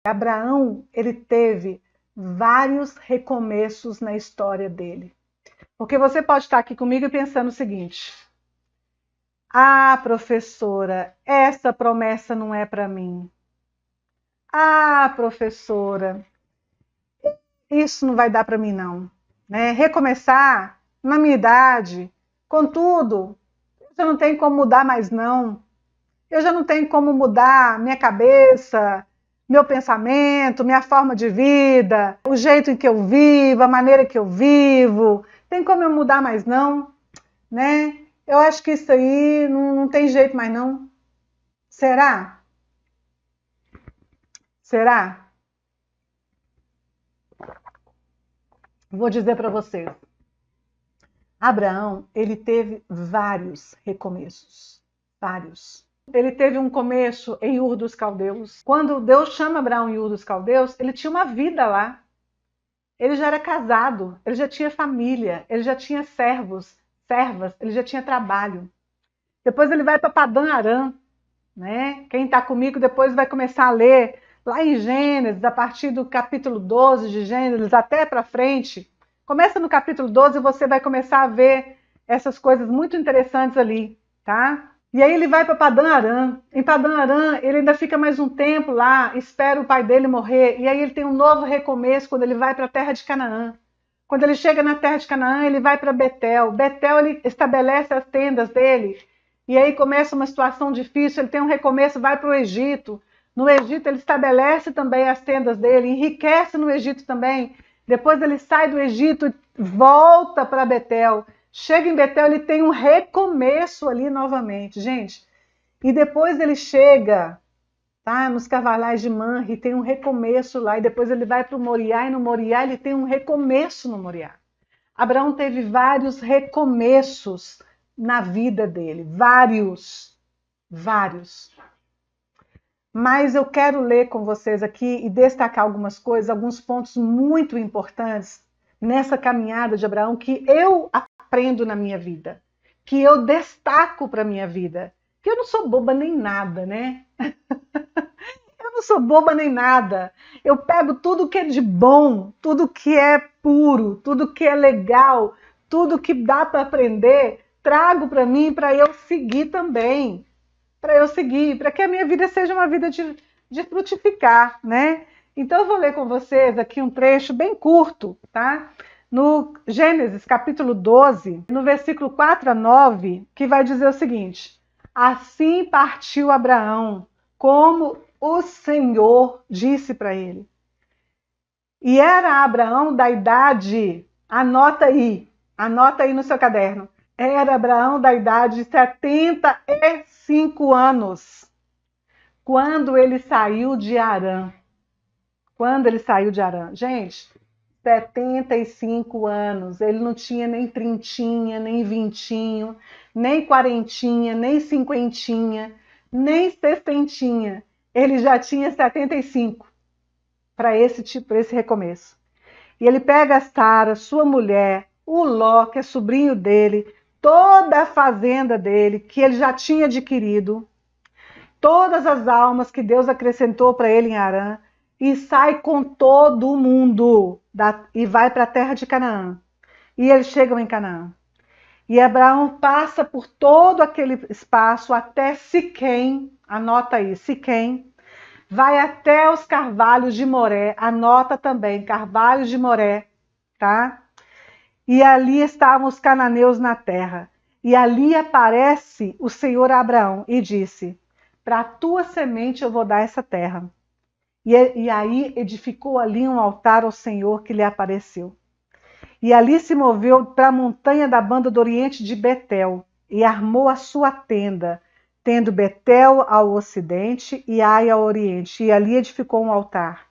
Abraão, ele teve vários recomeços na história dele. Porque você pode estar aqui comigo e pensando o seguinte: ah, professora, essa promessa não é para mim. Ah, professora, isso não vai dar para mim não. Né? Recomeçar na minha idade, contudo, eu já não tenho como mudar mais não. Eu já não tenho como mudar minha cabeça, meu pensamento, minha forma de vida, o jeito em que eu vivo, a maneira que eu vivo. Tem como eu mudar mais não, né? Eu acho que isso aí não tem jeito mais não. Será? Será? Vou dizer para vocês. Abraão, ele teve vários recomeços. Vários. Ele teve um começo em Ur dos Caldeus. Quando Deus chama Abraão em Ur dos Caldeus, ele tinha uma vida lá. Ele já era casado, ele já tinha família, ele já tinha servos, servas, ele já tinha trabalho. Depois ele vai para Padã Arã, né? Quem está comigo depois vai começar a ler lá em Gênesis, a partir do capítulo 12 de Gênesis até para frente. Começa no capítulo 12 e você vai começar a ver essas coisas muito interessantes ali, tá? E aí ele vai para Padã Arã. Em Padã Arã, ele ainda fica mais um tempo lá, espera o pai dele morrer. E aí ele tem um novo recomeço quando ele vai para a terra de Canaã. Quando ele chega na terra de Canaã, ele vai para Betel. Betel, ele estabelece as tendas dele. E aí começa uma situação difícil, ele tem um recomeço, vai para o Egito. No Egito, ele estabelece também as tendas dele, enriquece no Egito também. Depois ele sai do Egito e volta para Betel. Chega em Betel, ele tem um recomeço ali novamente, gente. E depois ele chega, tá, nos Carvalhais de Manre, tem um recomeço lá. E depois ele vai para o Moriá, e no Moriá ele tem um recomeço no Moriá. Abraão teve vários recomeços na vida dele, vários. Mas eu quero ler com vocês aqui e destacar algumas coisas, alguns pontos muito importantes nessa caminhada de Abraão que eu aprendo na minha vida, que eu destaco para a minha vida. Que eu não sou boba nem nada, né? Eu não sou boba nem nada. Eu pego tudo que é de bom, tudo que é puro, tudo que é legal, tudo que dá para aprender, trago para mim para eu seguir também. Para eu seguir, para que a minha vida seja uma vida de frutificar, né? Então eu vou ler com vocês aqui um trecho bem curto, tá? No Gênesis, capítulo 12, no versículo 4 a 9, que vai dizer o seguinte: assim partiu Abraão, como o Senhor disse para ele. E era Abraão da idade, anota aí no seu caderno, era Abraão da idade de 75 anos, quando ele saiu de Harã. Quando ele saiu de Harã. Gente, 75 anos, ele não tinha nem trintinha, nem vintinho, nem quarentinha, nem cinquentinha, nem sessentinha. Ele já tinha 75 para esse recomeço. E ele pega a Sara, sua mulher, o Ló, que é sobrinho dele, toda a fazenda dele, que ele já tinha adquirido, todas as almas que Deus acrescentou para ele em Harã, e sai com todo mundo e vai para a terra de Canaã. E eles chegam em Canaã. E Abraão passa por todo aquele espaço até Siquém, anota aí, Siquém, vai até os carvalhos de Moré, anota também, carvalhos de Moré, tá? E ali estavam os cananeus na terra. E ali aparece o Senhor a Abraão e disse: para a tua semente eu vou dar essa terra. E aí edificou ali um altar ao Senhor que lhe apareceu. E ali se moveu para a montanha da banda do oriente de Betel e armou a sua tenda, tendo Betel ao ocidente e Ai ao oriente. E ali edificou um altar.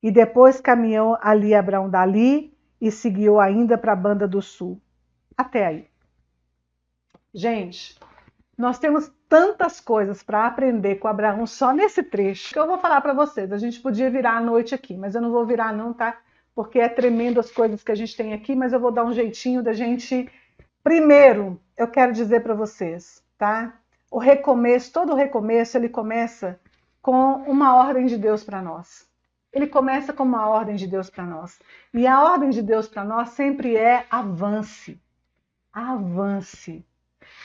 E depois caminhou ali Abraão dali e seguiu ainda para a banda do sul. Até aí. Gente, nós temos tantas coisas para aprender com Abraão só nesse trecho que eu vou falar para vocês. A gente podia virar a noite aqui, mas eu não vou virar não, tá? Porque é tremendo as coisas que a gente tem aqui, mas eu vou dar um jeitinho da gente... Primeiro, eu quero dizer para vocês, tá? O recomeço, todo o recomeço, ele começa com uma ordem de Deus para nós. Ele começa com uma ordem de Deus para nós. E a ordem de Deus para nós sempre é avance. Avance.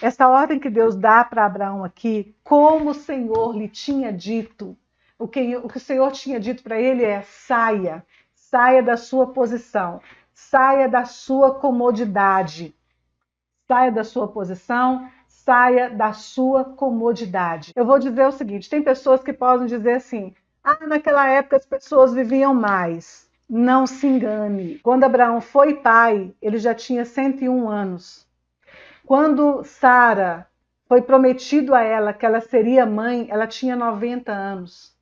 Essa ordem que Deus dá para Abraão aqui, como o Senhor lhe tinha dito, o que o Senhor tinha dito para ele é: saia, saia da sua posição, saia da sua comodidade, saia da sua posição, saia da sua comodidade. Eu vou dizer o seguinte: tem pessoas que podem dizer assim, naquela época as pessoas viviam mais. Não se engane. Quando Abraão foi pai, ele já tinha 101 anos. Quando Sara foi prometido a ela que ela seria mãe, ela tinha 90 anos.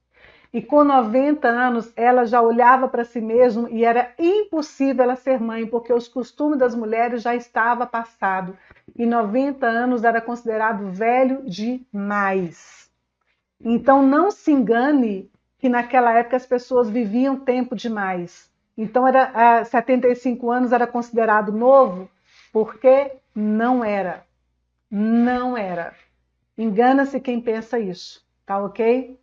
E com 90 anos, ela já olhava para si mesma e era impossível ela ser mãe, porque os costumes das mulheres já estavam passados. E 90 anos era considerado velho demais. Então não se engane que naquela época as pessoas viviam tempo demais. Então 75 anos era considerado novo, porque não era. Não era. Engana-se quem pensa isso, tá ok?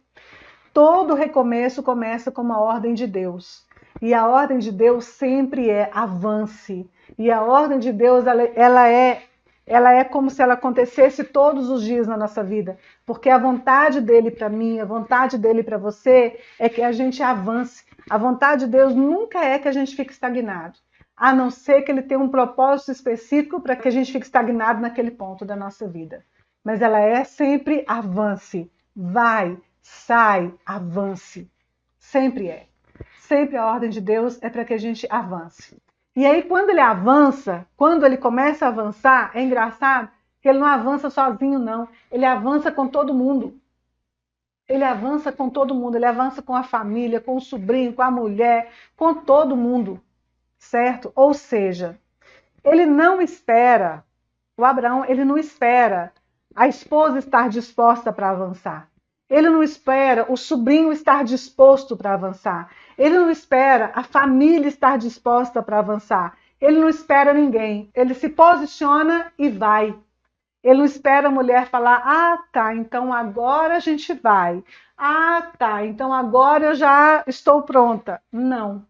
Todo recomeço começa com uma ordem de Deus. E a ordem de Deus sempre é avance. E a ordem de Deus, ela é como se ela acontecesse todos os dias na nossa vida. Porque a vontade dele para mim, a vontade dele para você, é que a gente avance. A vontade de Deus nunca é que a gente fique estagnado. A não ser que ele tenha um propósito específico para que a gente fique estagnado naquele ponto da nossa vida. Mas ela é sempre avance. Vai, sai, avance. Sempre é. Sempre a ordem de Deus é para que a gente avance. E aí, quando ele avança, quando ele começa a avançar, é engraçado que ele não avança sozinho, não. Ele avança com todo mundo. Ele avança com todo mundo. Ele avança com a família, com o sobrinho, com a mulher, com todo mundo. Certo? Ou seja, ele não espera, o Abraão, ele não espera a esposa estar disposta para avançar. Ele não espera o sobrinho estar disposto para avançar. Ele não espera a família estar disposta para avançar. Ele não espera ninguém. Ele se posiciona e vai. Ele não espera a mulher falar: tá, então agora a gente vai. Tá, então agora eu já estou pronta. Não.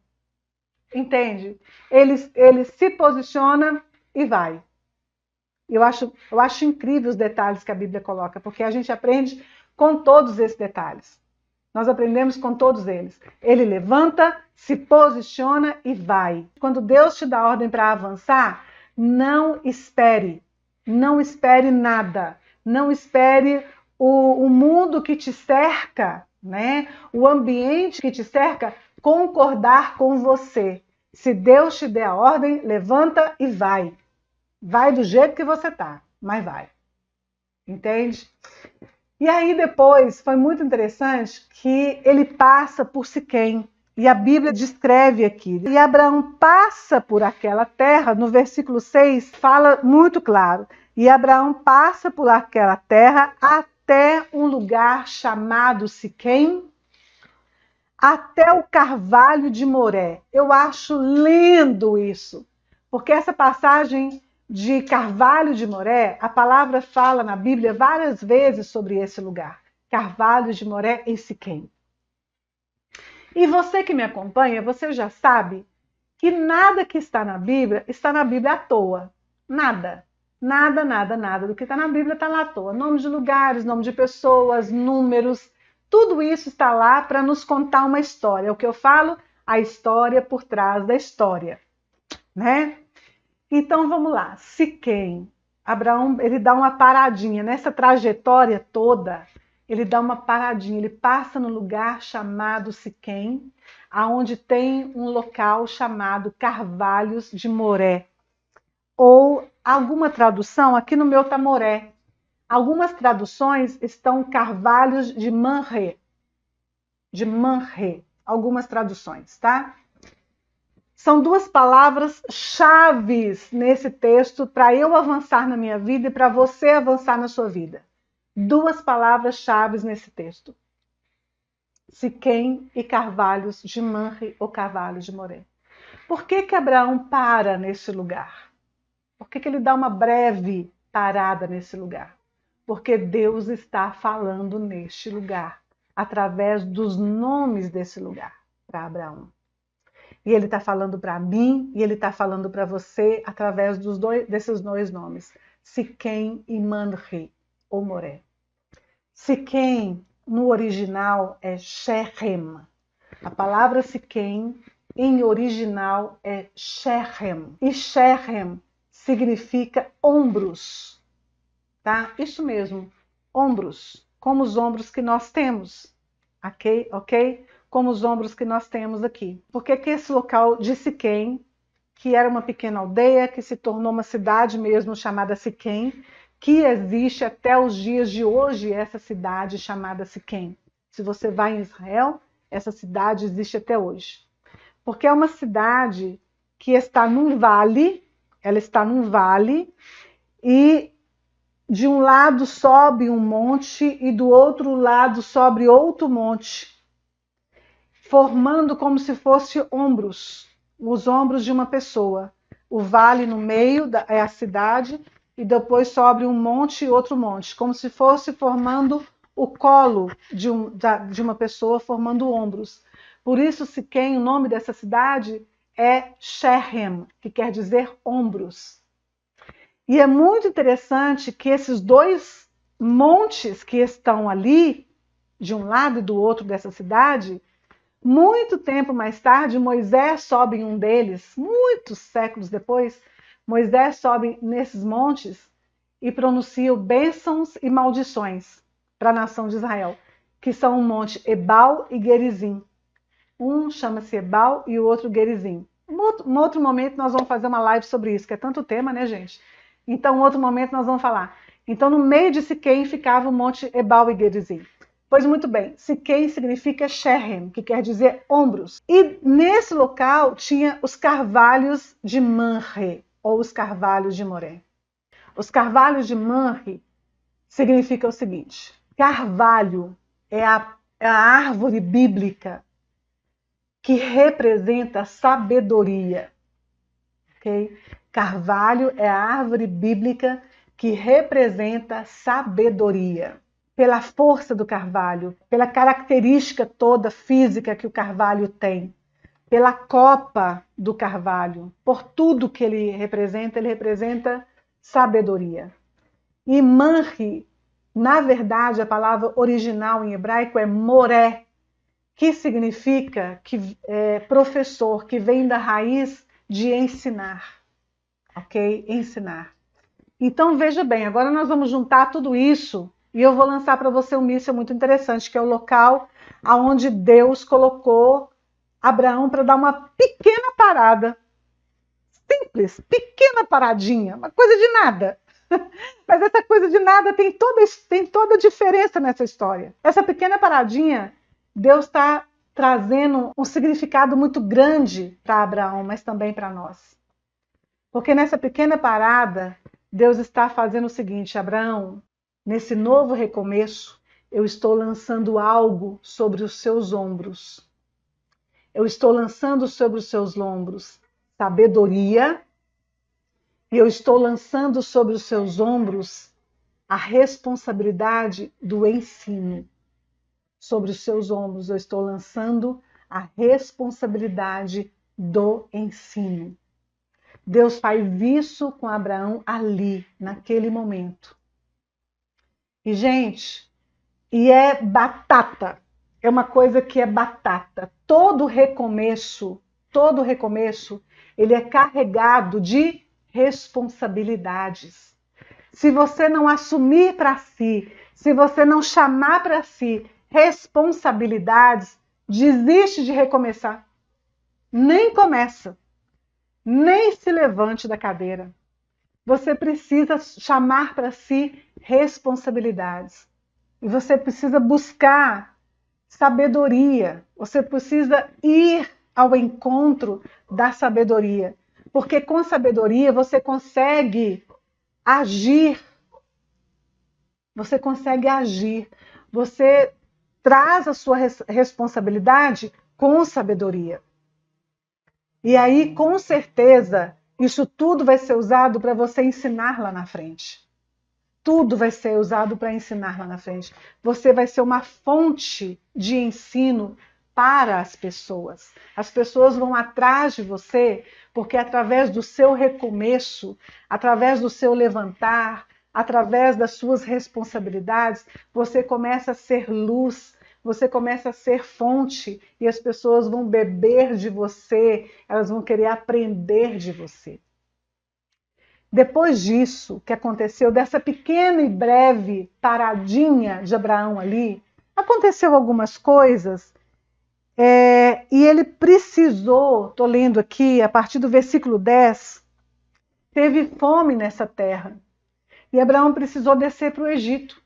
Entende? Ele se posiciona e vai. Eu acho incrível os detalhes que a Bíblia coloca, porque a gente aprende com todos esses detalhes. Nós aprendemos com todos eles. Ele levanta, se posiciona e vai. Quando Deus te dá ordem para avançar, não espere. Não espere nada. Não espere o mundo que te cerca, né? O ambiente que te cerca, concordar com você. Se Deus te der a ordem, levanta e vai. Vai do jeito que você tá, mas vai. Entende? E aí depois foi muito interessante que ele passa por Siquém. E a Bíblia descreve aqui. E Abraão passa por aquela terra, no versículo 6 fala muito claro. E Abraão passa por aquela terra até um lugar chamado Siquém, até o Carvalho de Moré. Eu acho lindo isso, porque essa passagem de Carvalho de Moré, a palavra fala na Bíblia várias vezes sobre esse lugar. Carvalho de Moré em Siquém. E você que me acompanha, você já sabe que nada que está na Bíblia à toa. Nada. Nada, nada, nada do que está na Bíblia está lá à toa. Nome de lugares, nome de pessoas, números, tudo isso está lá para nos contar uma história. É o que eu falo, a história por trás da história, né? Então vamos lá. Siquém, Abraão, ele dá uma paradinha nessa trajetória toda. Ele dá uma paradinha, ele passa no lugar chamado Siquém, aonde tem um local chamado Carvalhos de Moré. Ou alguma tradução, aqui no meu tá Moré. Algumas traduções estão Carvalhos de Manré. De Manré. Algumas traduções, tá? São duas palavras chaves nesse texto para eu avançar na minha vida e para você avançar na sua vida. Duas palavras chaves nesse texto. Siquém e Carvalhos de Manré ou Carvalhos de Moré. Por que Abraão para nesse lugar? Por que ele dá uma breve parada nesse lugar? Porque Deus está falando neste lugar. através dos nomes desse lugar para Abraão. E ele está falando para mim e ele está falando para você através desses dois nomes, Siquém e Manre, ou Moré. Siquém, no original, é Shechem. A palavra Siquém, em original, é Shechem. E Shechem significa ombros, tá? Isso mesmo, ombros, como os ombros que nós temos, ok? Como os ombros que nós temos aqui. Porque que esse local de Siquém, que era uma pequena aldeia, que se tornou uma cidade mesmo chamada Siquém, que existe até os dias de hoje, essa cidade chamada Siquém. Se você vai em Israel, essa cidade existe até hoje. Porque é uma cidade que está num vale, ela está num vale, e de um lado sobe um monte e do outro lado sobe outro monte, formando como se fosse ombros, os ombros de uma pessoa. O vale no meio é a cidade e depois sobe um monte e outro monte, como se fosse formando o colo de uma pessoa, formando ombros. Por isso, Siquém, o nome dessa cidade é Shechem, que quer dizer ombros. E é muito interessante que esses dois montes que estão ali, de um lado e do outro dessa cidade, muito tempo mais tarde, Moisés sobe em um deles, muitos séculos depois, Moisés sobe nesses montes e pronuncia bênçãos e maldições para a nação de Israel, que são o monte Ebal e Gerizim. Um chama-se Ebal e o outro Gerizim. Em outro momento nós vamos fazer uma live sobre isso, que é tanto tema, né, gente? Então, em outro momento nós vamos falar. Então, no meio de Siquém ficava o monte Ebal e Gerizim. Pois muito bem, Siquém significa Shechem, que quer dizer ombros. E nesse local tinha os carvalhos de Manre, ou os carvalhos de Moré. Os carvalhos de Manre significa o seguinte: carvalho é a árvore bíblica que representa sabedoria. Okay? Carvalho é a árvore bíblica que representa sabedoria. Pela força do carvalho, pela característica toda física que o carvalho tem, pela copa do carvalho, por tudo que ele representa sabedoria. E Manre, na verdade, a palavra original em hebraico é moré, que significa professor, que vem da raiz de ensinar, ok? Ensinar. Então, veja bem, agora nós vamos juntar tudo isso e eu vou lançar para você um míssil muito interessante, que é o local onde Deus colocou Abraão para dar uma pequena parada. Simples, pequena paradinha, uma coisa de nada. Mas essa coisa de nada tem toda a diferença nessa história. Essa pequena paradinha, Deus está trazendo um significado muito grande para Abraão, mas também para nós. Porque nessa pequena parada, Deus está fazendo o seguinte: Abraão, nesse novo recomeço, eu estou lançando algo sobre os seus ombros. Eu estou lançando sobre os seus ombros sabedoria, e eu estou lançando sobre os seus ombros a responsabilidade do ensino. Sobre os seus ombros eu estou lançando a responsabilidade do ensino. Deus faz isso com Abraão ali, naquele momento. E, gente, é batata. É uma coisa que é batata. Todo recomeço, ele é carregado de responsabilidades. Se você não assumir para si, se você não chamar para si responsabilidades, desiste de recomeçar. Nem começa. Nem se levante da cadeira. Você precisa chamar para si responsabilidades. E você precisa buscar sabedoria. Você precisa ir ao encontro da sabedoria. Porque com sabedoria você consegue agir. Você consegue agir. Você traz a sua responsabilidade com sabedoria. E aí, com certeza, isso tudo vai ser usado para você ensinar lá na frente. tudo vai ser usado para ensinar lá na frente. Você vai ser uma fonte de ensino para as pessoas. As pessoas vão atrás de você porque através do seu recomeço, através do seu levantar, através das suas responsabilidades, você começa a ser luz, você começa a ser fonte e as pessoas vão beber de você, elas vão querer aprender de você. Depois disso, que aconteceu, dessa pequena e breve paradinha de Abraão ali, aconteceu algumas coisas e ele precisou, estou lendo aqui, a partir do versículo 10, teve fome nessa terra. E Abraão precisou descer para o Egito.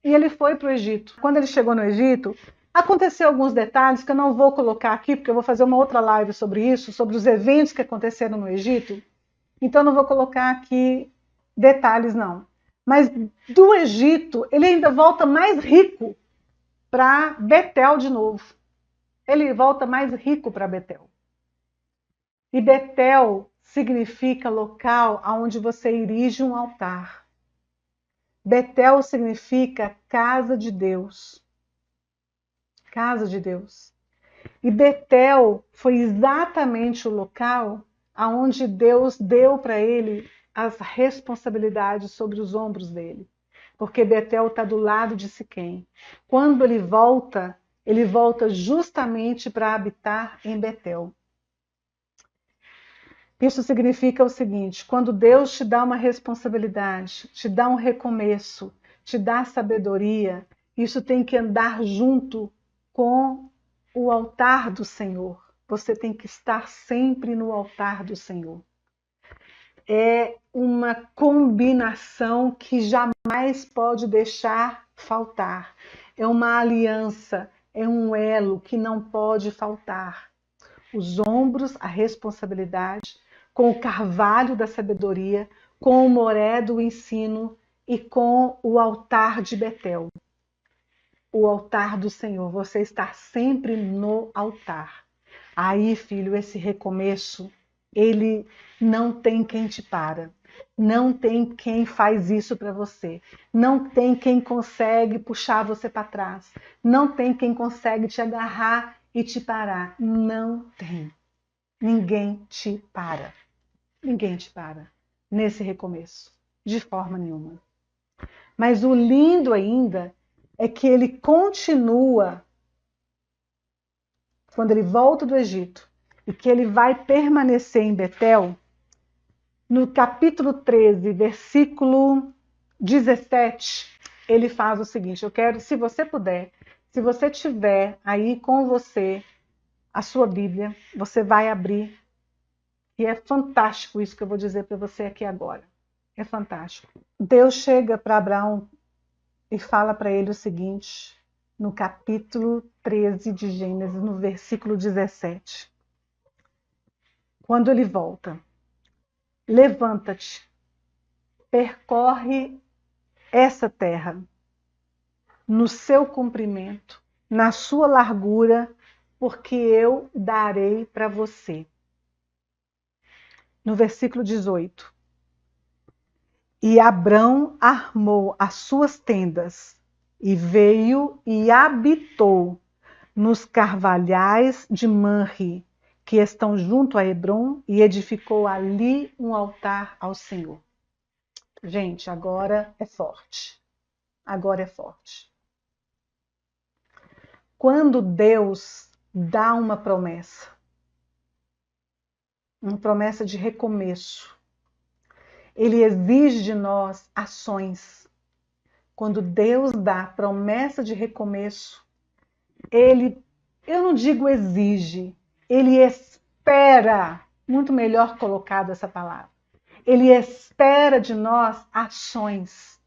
E ele foi para o Egito. Quando ele chegou no Egito, aconteceu alguns detalhes que eu não vou colocar aqui, porque eu vou fazer uma outra live sobre isso, sobre os eventos que aconteceram no Egito. Então, não vou colocar aqui detalhes, não. Mas do Egito, ele ainda volta mais rico para Betel de novo. Ele volta mais rico para Betel. E Betel significa local onde você erige um altar. Betel significa casa de Deus. Casa de Deus. E Betel foi exatamente o local aonde Deus deu para ele as responsabilidades sobre os ombros dele. Porque Betel está do lado de Siquém. Quando ele volta justamente para habitar em Betel. Isso significa o seguinte: quando Deus te dá uma responsabilidade, te dá um recomeço, te dá sabedoria, isso tem que andar junto com o altar do Senhor. Você tem que estar sempre no altar do Senhor. É uma combinação que jamais pode deixar faltar. É uma aliança, é um elo que não pode faltar. Os ombros, a responsabilidade, com o carvalho da sabedoria, com o moré do ensino e com o altar de Betel. O altar do Senhor, você está sempre no altar. Aí, filho, esse recomeço, ele não tem quem te para. Não tem quem faz isso para você. Não tem quem consegue puxar você para trás. Não tem quem consegue te agarrar e te parar. Não tem. Ninguém te para. Ninguém te para nesse recomeço, de forma nenhuma. Mas o lindo ainda é que ele continua, quando ele volta do Egito, e que ele vai permanecer em Betel, no capítulo 13, versículo 17, ele faz o seguinte: eu quero, se você puder, se você tiver aí com você a sua Bíblia, você vai abrir. E é fantástico isso que eu vou dizer para você aqui agora. É fantástico. Deus chega para Abraão e fala para ele o seguinte, no capítulo 13 de Gênesis, no versículo 17. Quando ele volta: levanta-te, percorre essa terra, no seu comprimento, na sua largura, porque eu darei para você. No versículo 18. E Abrão armou as suas tendas e veio e habitou nos carvalhais de Manre, que estão junto a Hebrom, e edificou ali um altar ao Senhor. Gente, agora é forte. Agora é forte. Quando Deus dá uma promessa de recomeço, Ele exige de nós ações. Quando Deus dá promessa de recomeço, Ele, eu não digo exige, Ele espera, muito melhor colocado essa palavra. Ele espera de nós ações.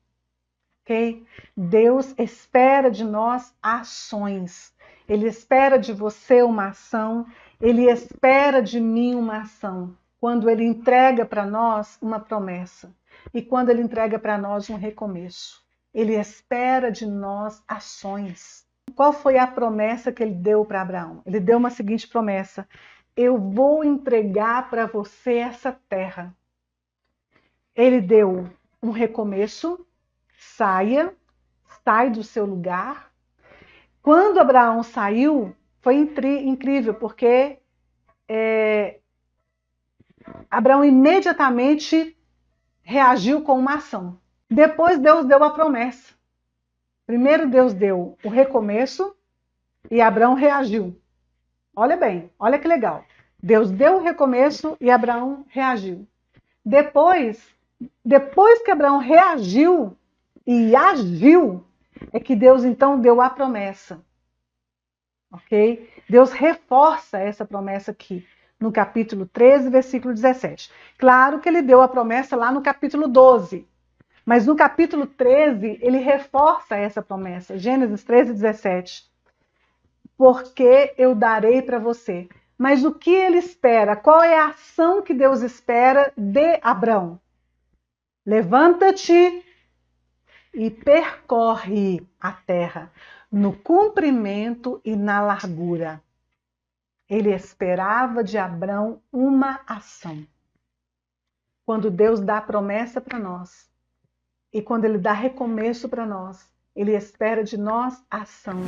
Ok? Deus espera de nós ações. Ele espera de você uma ação, Ele espera de mim uma ação. Quando Ele entrega para nós uma promessa e quando Ele entrega para nós um recomeço. Ele espera de nós ações. Qual foi a promessa que Ele deu para Abraão? Ele deu uma seguinte promessa: eu vou entregar para você essa terra. Ele deu um recomeço, sai do seu lugar. Quando Abraão saiu, foi incrível, porque Abraão imediatamente reagiu com uma ação. Depois Deus deu a promessa. Primeiro Deus deu o recomeço e Abraão reagiu. Olha bem, olha que legal. Deus deu o recomeço e Abraão reagiu. Depois que Abraão reagiu e agiu, é que Deus então deu a promessa. Ok? Deus reforça essa promessa aqui, no capítulo 13, versículo 17. Claro que ele deu a promessa lá no capítulo 12, mas no capítulo 13, ele reforça essa promessa. Gênesis 13, 17. Porque eu darei para você. Mas o que ele espera? Qual é a ação que Deus espera de Abrão? Levanta-te e percorre a terra, no comprimento e na largura. Ele esperava de Abrão uma ação. Quando Deus dá promessa para nós, e quando Ele dá recomeço para nós, Ele espera de nós ação.